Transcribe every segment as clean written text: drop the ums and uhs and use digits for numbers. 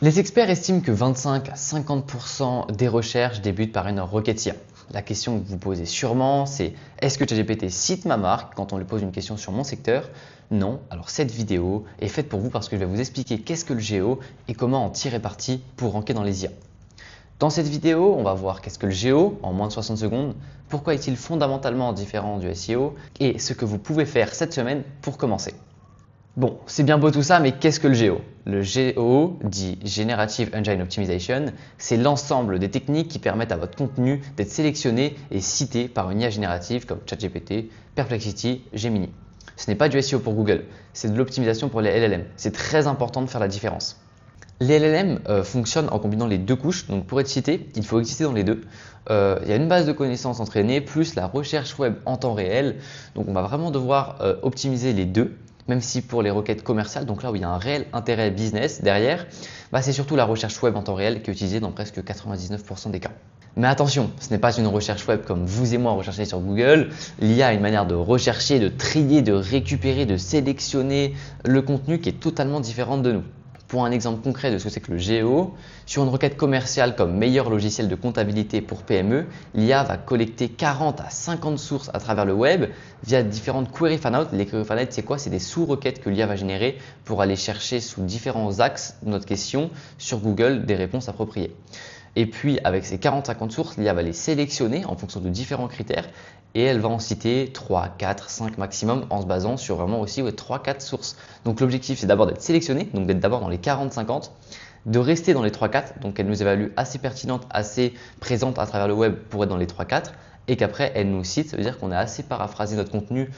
Les experts estiment que 25 à 50% des recherches débutent par une requête IA. La question que vous posez sûrement, c'est est-ce que ChatGPT cite ma marque quand on lui pose une question sur mon secteur? Non, alors cette vidéo est faite pour vous parce que je vais vous expliquer qu'est-ce que le GEO et comment en tirer parti pour ranker dans les IA. Dans cette vidéo, on va voir qu'est-ce que le GEO en moins de 60 secondes, pourquoi est-il fondamentalement différent du SEO et ce que vous pouvez faire cette semaine pour commencer. Bon, c'est bien beau tout ça, mais qu'est-ce que le GEO? Le GEO, dit Generative Engine Optimization, c'est l'ensemble des techniques qui permettent à votre contenu d'être sélectionné et cité par une IA générative comme ChatGPT, Perplexity, Gemini. Ce n'est pas du SEO pour Google, c'est de l'optimisation pour les LLM. C'est très important de faire la différence. Les LLM fonctionnent en combinant les deux couches, donc pour être cité, il faut exister dans les deux. Il y a une base de connaissances entraînée plus la recherche web en temps réel, donc on va vraiment devoir optimiser les deux. Même si pour les requêtes commerciales, donc là où il y a un réel intérêt business derrière, c'est surtout la recherche web en temps réel qui est utilisée dans presque 99% des cas. Mais attention, ce n'est pas une recherche web comme vous et moi rechercher sur Google. L'IA a une manière de rechercher, de trier, de récupérer, de sélectionner le contenu qui est totalement différente de nous. Pour un exemple concret de ce que c'est que le GEO, sur une requête commerciale comme meilleur logiciel de comptabilité pour PME, l'IA va collecter 40 à 50 sources à travers le web via différentes query fanout. Les query fanout, c'est quoi? C'est des sous-requêtes que l'IA va générer pour aller chercher sous différents axes de notre question sur Google des réponses appropriées. Et puis avec ces 40-50 sources, l'IA va les sélectionner en fonction de différents critères et elle va en citer 3, 4, 5 maximum en se basant sur vraiment aussi 3-4 sources. Donc l'objectif c'est d'abord d'être sélectionné, donc d'être d'abord dans les 40-50, de rester dans les 3-4, donc elle nous évalue assez pertinente, assez présente à travers le web pour être dans les 3-4 et qu'après elle nous cite, ça veut dire qu'on a assez paraphrasé notre contenu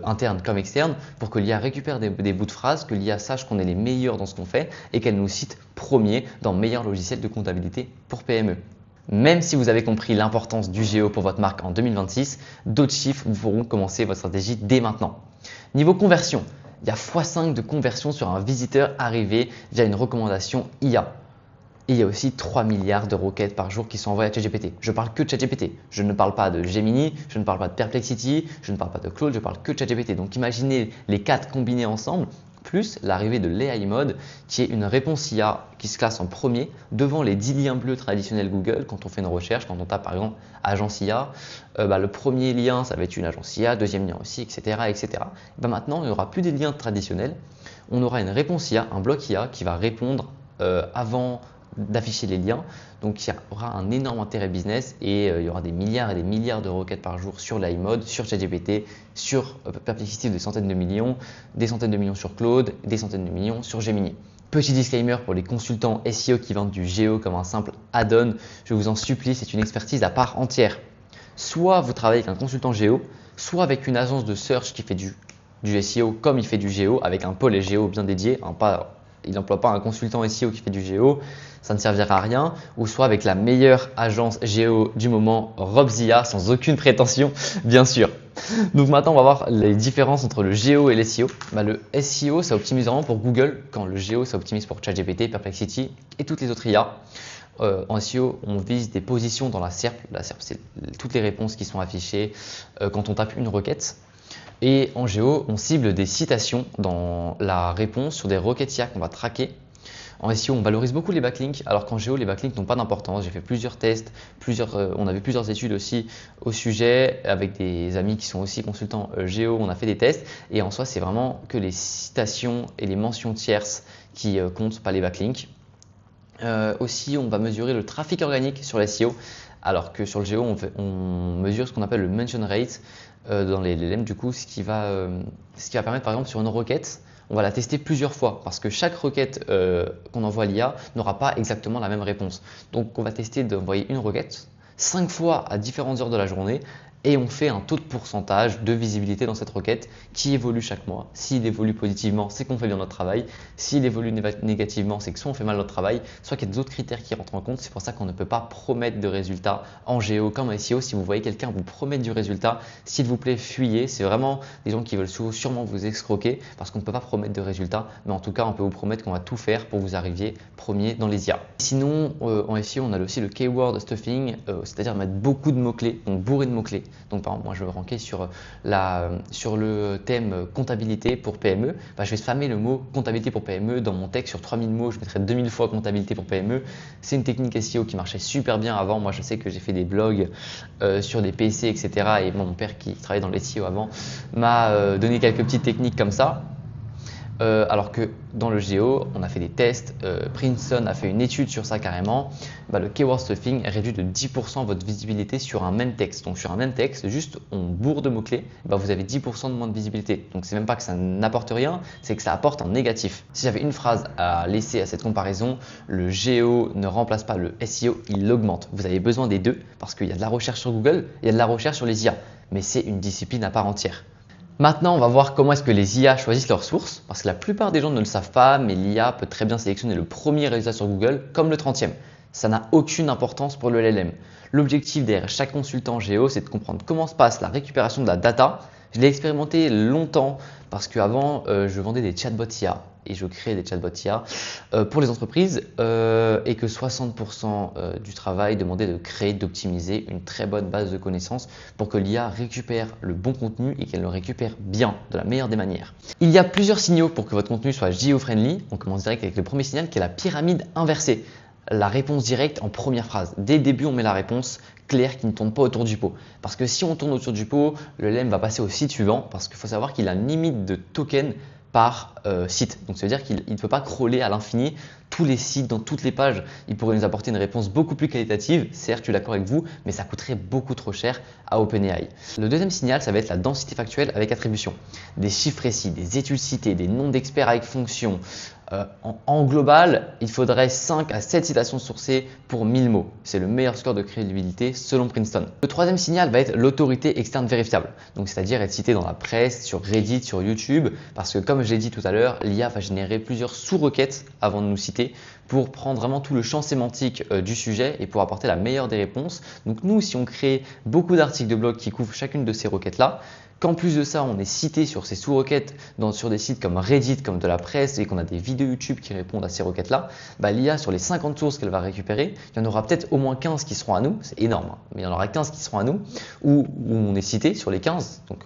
interne comme externe pour que l'IA récupère des bouts de phrases, que l'IA sache qu'on est les meilleurs dans ce qu'on fait et qu'elle nous cite premier dans meilleur logiciel de comptabilité pour PME. Même si vous avez compris l'importance du GEO pour votre marque en 2026, d'autres chiffres vous feront commencer votre stratégie dès maintenant. Niveau conversion, il y a x5 de conversion sur un visiteur arrivé via une recommandation IA. Et il y a aussi 3 milliards de requêtes par jour qui sont envoyées à ChatGPT. Je parle que de ChatGPT. Je ne parle pas de Gemini, je ne parle pas de Perplexity, je ne parle pas de Claude, je parle que de ChatGPT. Donc imaginez les 4 combinés ensemble, plus l'arrivée de l'AI Mode, qui est une réponse IA qui se classe en premier devant les 10 liens bleus traditionnels Google quand on fait une recherche, quand on tape par exemple agence IA. Le premier lien, ça va être une agence IA, deuxième lien aussi, etc. etc. Maintenant, il n'y aura plus des liens traditionnels. On aura une réponse IA, un bloc IA qui va répondre avant d'afficher les liens. Donc il y aura un énorme intérêt business et il y aura des milliards et des milliards de requêtes par jour sur l'AI Mode, sur ChatGPT, sur Perplexity, des centaines de millions sur Claude, des centaines de millions sur Gemini. Petit disclaimer pour les consultants SEO qui vendent du GEO comme un simple add-on, je vous en supplie, c'est une expertise à part entière. Soit vous travaillez avec un consultant GEO, soit avec une agence de search qui fait du SEO comme il fait du GEO, avec un pôle SEO bien dédié, il n'emploie pas un consultant SEO qui fait du GEO, ça ne servira à rien, ou soit avec la meilleure agence GEO du moment, Robzia, sans aucune prétention, bien sûr. Donc maintenant, on va voir les différences entre le GEO et le SEO. Le SEO, ça optimise vraiment pour Google, quand le GEO, ça optimise pour ChatGPT, Perplexity et toutes les autres IA. En SEO, on vise des positions dans la SERP. La SERP, c'est toutes les réponses qui sont affichées quand on tape une requête. Et en GEO, on cible des citations dans la réponse sur des requêtes IA qu'on va traquer. En SEO, on valorise beaucoup les backlinks, alors qu'en GEO, les backlinks n'ont pas d'importance. J'ai fait plusieurs tests, on avait plusieurs études aussi au sujet avec des amis qui sont aussi consultants GEO. On a fait des tests et en soi, c'est vraiment que les citations et les mentions tierces qui comptent, pas les backlinks. Aussi, on va mesurer le trafic organique sur les SEO, alors que sur le GEO, on mesure ce qu'on appelle le mention rate dans les LLM, du coup, ce qui va permettre, par exemple, sur une requête, on va la tester plusieurs fois parce que chaque requête qu'on envoie à l'IA n'aura pas exactement la même réponse. Donc, on va tester d'envoyer une requête 5 fois à différentes heures de la journée et on fait un taux de pourcentage de visibilité dans cette requête qui évolue chaque mois. S'il évolue positivement, c'est qu'on fait bien notre travail. S'il évolue négativement, c'est que soit on fait mal notre travail, soit qu'il y a d'autres critères qui rentrent en compte. C'est pour ça qu'on ne peut pas promettre de résultats en GEO comme en SEO. Si vous voyez quelqu'un vous promettre du résultat, s'il vous plaît, fuyez. C'est vraiment des gens qui veulent sûrement vous escroquer parce qu'on ne peut pas promettre de résultats. Mais en tout cas, on peut vous promettre qu'on va tout faire pour que vous arriviez premier dans les IA. Sinon, en SEO, on a aussi le keyword stuffing, c'est-à-dire mettre beaucoup de mots-clés, donc bourré de mots-clés. Donc par exemple, moi je veux ranker sur le thème comptabilité pour PME. Je vais spammer le mot comptabilité pour PME dans mon texte sur 3000 mots. Je mettrai 2000 fois comptabilité pour PME. C'est une technique SEO qui marchait super bien avant. Moi je sais que j'ai fait des blogs sur des PC, etc. Et mon père qui travaillait dans le SEO avant m'a donné quelques petites techniques comme ça. Alors que dans le Géo, on a fait des tests, Princeton a fait une étude sur ça carrément, le keyword stuffing réduit de 10% votre visibilité sur un même texte. Donc sur un même texte, juste on bourre de mots-clés, vous avez 10% de moins de visibilité. Donc c'est même pas que ça n'apporte rien, c'est que ça apporte en négatif. Si j'avais une phrase à laisser à cette comparaison, le Géo ne remplace pas le SEO, il l'augmente. Vous avez besoin des deux parce qu'il y a de la recherche sur Google, il y a de la recherche sur les IA, mais c'est une discipline à part entière. Maintenant, on va voir comment est-ce que les IA choisissent leurs sources, parce que la plupart des gens ne le savent pas, mais l'IA peut très bien sélectionner le premier résultat sur Google comme le 30e. Ça n'a aucune importance pour le LLM. L'objectif derrière chaque consultant Géo, c'est de comprendre comment se passe la récupération de la data. Je l'ai expérimenté longtemps parce qu'avant, je vendais des chatbots IA et je créais des chatbots IA pour les entreprises et que 60% du travail demandait de créer, d'optimiser une très bonne base de connaissances pour que l'IA récupère le bon contenu et qu'elle le récupère bien, de la meilleure des manières. Il y a plusieurs signaux pour que votre contenu soit geo-friendly. On commence direct avec le premier signal qui est la pyramide inversée. La réponse directe en première phrase. Dès le début, on met la réponse claire qui ne tourne pas autour du pot. Parce que si on tourne autour du pot, le LLM va passer au site suivant parce qu'il faut savoir qu'il a une limite de tokens par site. Donc ça veut dire qu'il ne peut pas crawler à l'infini tous les sites, dans toutes les pages. Il pourrait nous apporter une réponse beaucoup plus qualitative. Certes, je suis d'accord avec vous, mais ça coûterait beaucoup trop cher à OpenAI. Le deuxième signal, ça va être la densité factuelle avec attribution. Des chiffres précis, des études citées, des noms d'experts avec fonction. En global, il faudrait 5 à 7 citations sourcées pour 1000 mots. C'est le meilleur score de crédibilité selon Princeton. Le troisième signal va être l'autorité externe vérifiable. Donc, c'est-à-dire être cité dans la presse, sur Reddit, sur YouTube. Parce que comme je l'ai dit tout à l'heure, l'IA va générer plusieurs sous-requêtes avant de nous citer pour prendre vraiment tout le champ sémantique du sujet et pour apporter la meilleure des réponses. Donc nous, si on crée beaucoup d'articles de blog qui couvrent chacune de ces requêtes-là, qu'en plus de ça, on est cité sur ces sous-requêtes sur des sites comme Reddit, comme de la presse et qu'on a des vidéos YouTube qui répondent à ces requêtes-là, l'IA sur les 50 sources qu'elle va récupérer, il y en aura peut-être au moins 15 qui seront à nous, c'est énorme, mais il y en aura 15 qui seront à nous, où on est cité sur les 15. Donc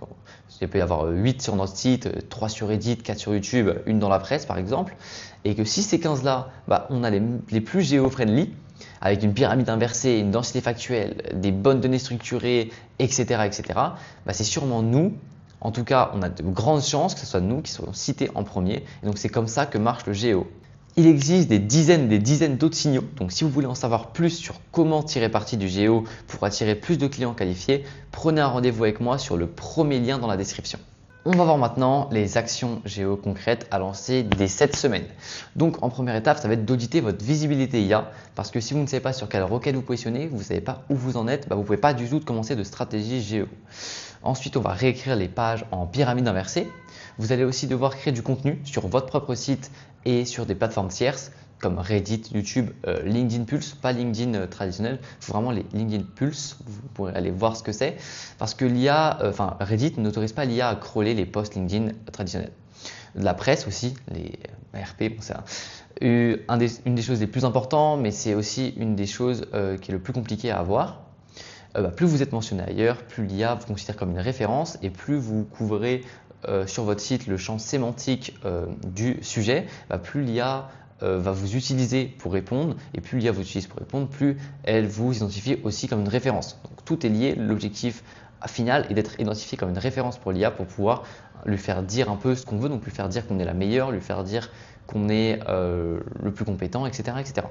il peut y avoir 8 sur notre site, 3 sur Reddit, 4 sur YouTube, une dans la presse par exemple, et que si ces 15-là, on a les plus géo-friendly, avec une pyramide inversée, une densité factuelle, des bonnes données structurées, etc., c'est sûrement nous. En tout cas, on a de grandes chances que ce soit nous qui soyons cités en premier. Et donc, c'est comme ça que marche le Géo. Il existe des dizaines d'autres signaux. Donc, si vous voulez en savoir plus sur comment tirer parti du Géo pour attirer plus de clients qualifiés, prenez un rendez-vous avec moi sur le premier lien dans la description. On va voir maintenant les actions Géo concrètes à lancer dès cette semaine. Donc en première étape, ça va être d'auditer votre visibilité IA parce que si vous ne savez pas sur quelle requête vous positionnez, vous ne savez pas où vous en êtes, vous ne pouvez pas du tout commencer de stratégie Géo. Ensuite, on va réécrire les pages en pyramide inversée. Vous allez aussi devoir créer du contenu sur votre propre site et sur des plateformes tierces comme Reddit, YouTube, LinkedIn Pulse, pas LinkedIn traditionnel, il faut vraiment les LinkedIn Pulse, vous pourrez aller voir ce que c'est, parce que Reddit n'autorise pas l'IA à crawler les posts LinkedIn traditionnels. De la presse aussi, les ARP, c'est une des choses les plus importantes, mais c'est aussi une des choses qui est le plus compliqué à avoir. Plus vous êtes mentionné ailleurs, plus l'IA vous considère comme une référence et plus vous couvrez sur votre site le champ sémantique du sujet, plus l'IA va vous utiliser pour répondre et plus l'IA vous utilise pour répondre, plus elle vous identifie aussi comme une référence. Donc tout est lié, l'objectif final est d'être identifié comme une référence pour l'IA pour pouvoir lui faire dire un peu ce qu'on veut, donc lui faire dire qu'on est la meilleure, lui faire dire qu'on est le plus compétent, etc., etc.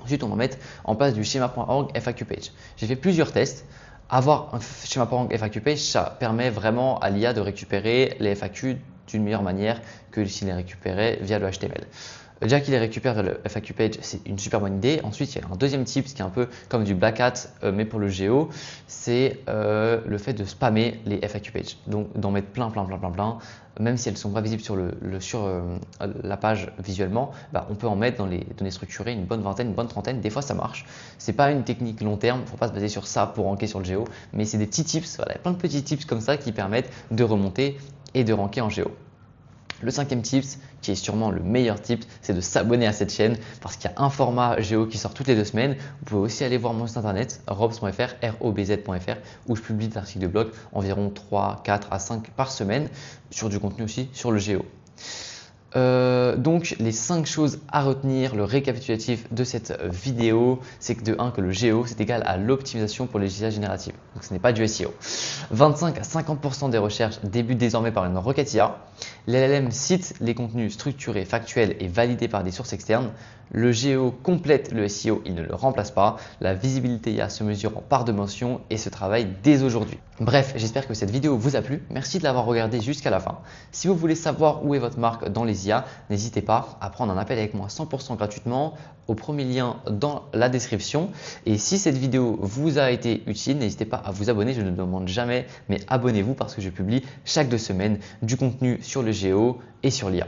Ensuite, on va mettre en place du schema.org FAQ page. J'ai fait plusieurs tests. Avoir un schema.org FAQ page, ça permet vraiment à l'IA de récupérer les FAQ d'une meilleure manière que s'il les récupérait via le HTML. Déjà qu'il les récupère via le FAQ page, c'est une super bonne idée. Ensuite, il y a un deuxième tip, ce qui est un peu comme du black hat, mais pour le Géo, c'est le fait de spammer les FAQ page. Donc d'en mettre plein, même si elles ne sont pas visibles sur la page visuellement, on peut en mettre dans les données structurées une bonne vingtaine, une bonne trentaine. Des fois, ça marche. C'est pas une technique long terme, il ne faut pas se baser sur ça pour ranker sur le Géo, mais c'est des petits tips, plein de petits tips comme ça qui permettent de remonter et de ranker en Géo. Le cinquième tips, qui est sûrement le meilleur tip, c'est de s'abonner à cette chaîne parce qu'il y a un format géo qui sort toutes les 2 semaines. Vous pouvez aussi aller voir mon site internet robz.fr, robz.fr, où je publie des articles de blog environ 3, 4 à 5 par semaine sur du contenu aussi sur le géo. Donc les 5 choses à retenir, le récapitulatif de cette vidéo, c'est que de 1 que le GEO c'est égal à l'optimisation pour les logiciels génératifs. Donc ce n'est pas du SEO. 25 à 50% des recherches débutent désormais par une requête IA. L'LLM cite les contenus structurés, factuels et validés par des sources externes. Le GEO complète le SEO, il ne le remplace pas. La visibilité IA se mesure en part de mention et se travaille dès aujourd'hui. Bref, j'espère que cette vidéo vous a plu. Merci de l'avoir regardée jusqu'à la fin. Si vous voulez savoir où est votre marque dans les IA, n'hésitez pas à prendre un appel avec moi 100% gratuitement au premier lien dans la description. Et si cette vidéo vous a été utile, n'hésitez pas à vous abonner. Je ne demande jamais, mais abonnez-vous parce que je publie chaque 2 semaines du contenu sur le GEO et sur l'IA.